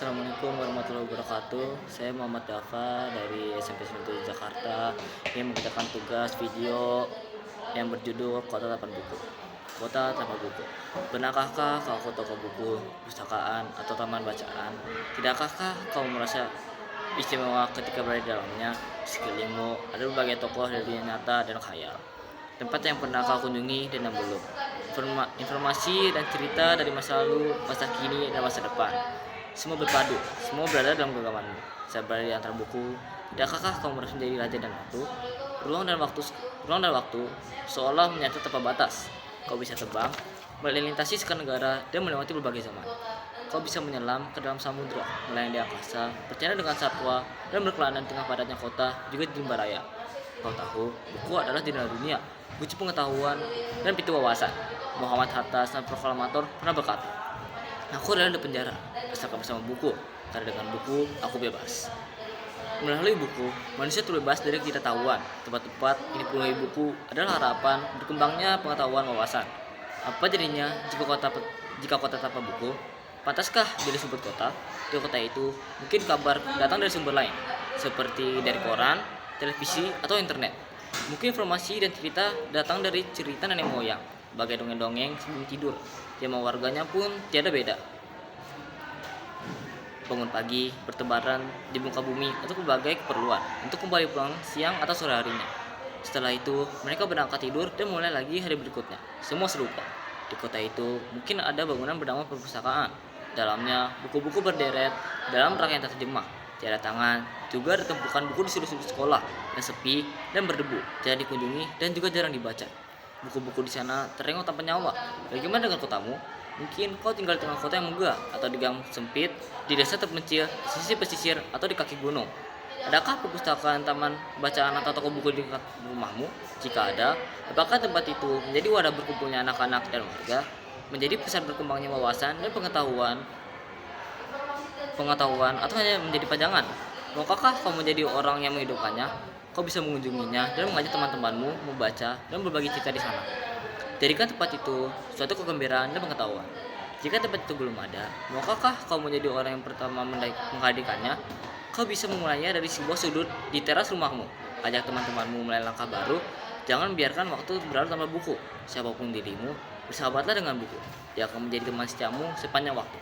Assalamualaikum warahmatullahi wabarakatuh. Saya Muhammad Dafa dari SMP 1 Jakarta yang mengerjakan tugas video yang berjudul Kota Tanpa Buku. Kota Tanpa Buku. Pernahkah kau ke toko buku, perpustakaan, atau taman bacaan? Tidakkah kau merasa istimewa ketika berada di dalamnya? Di sekelilingmu ada berbagai tokoh dari dunia nyata dan khayal. Tempat yang pernah kau kunjungi dan yang belum. Informasi dan cerita dari masa lalu, masa kini, dan masa depan. Semua berpadu, semua berada dalam genggamanmu. Saya berada di antara buku. Tidakkah kau merasa menjadi raja dan ratu? Ruang dan waktu seolah menyatu tanpa batas. Kau bisa terbang, melintasi sekian negara, dan melewati berbagai zaman. Kau bisa menyelam ke dalam samudera, melayang di angkasa, bercanda dengan satwa, dan berkelana di tengah padatnya kota, juga di limba raya. Kau tahu, buku adalah jendela dunia, kunci pengetahuan, dan pintu wawasan. Muhammad Hatta, sang proklamator, pernah berkata, "Aku adalah di penjara, asalkan bersama buku, karena dengan buku, aku bebas." Melalui buku, manusia terbebas dari ketidaktahuan. Tempat-tempat ini penuhi buku adalah harapan berkembangnya pengetahuan wawasan. Apa jadinya jika kota tanpa buku? Pantaskah jadi sumber kota? Di kota itu, mungkin kabar datang dari sumber lain, seperti dari koran, televisi, atau internet. Mungkin informasi dan cerita datang dari cerita nenek moyang, bagai dongeng-dongeng sebelum tidur. Tema warganya pun tiada beda. Bangun pagi, bertebaran di muka bumi untuk berbagai keperluan, untuk kembali pulang siang atau sore harinya. Setelah itu, mereka berangkat tidur dan mulai lagi hari berikutnya. Semua serupa. Di kota itu, mungkin ada bangunan bernama perpustakaan. Dalamnya, buku-buku berderet dalam rak yang terjemah. Tiada tangan, juga ada tumpukan buku di sudut-sudut sekolah yang sepi dan berdebu, jarang dikunjungi dan juga jarang dibaca. Buku-buku di sana terengok tanpa nyawa. Bagaimana dengan kotamu? Mungkin kau tinggal di tengah kota yang megah, atau di gang sempit, di desa terpencil, di sisi pesisir, atau di kaki gunung. Adakah perpustakaan, taman bacaan, atau toko buku di dekat rumahmu? Jika ada, apakah tempat itu menjadi wadah berkumpulnya anak-anak dan warga? Menjadi pusat berkembangnya wawasan dan pengetahuan, atau hanya menjadi pajangan? Maukah kau menjadi orang yang menghidupkannya? Kau bisa mengunjunginya dan mengajak teman-temanmu membaca dan berbagi cerita di sana. Jadikan tempat itu suatu kegembiraan dan pengetahuan. Jika tempat itu belum ada, maukah kau menjadi orang yang pertama menghadirkannya? Kau bisa memulainya dari sebuah sudut di teras rumahmu. Ajak teman-temanmu mulai langkah baru. Jangan biarkan waktu berlalu tanpa buku. Siapapun dirimu, bersahabatlah dengan buku. Dia akan menjadi teman setiamu sepanjang waktu.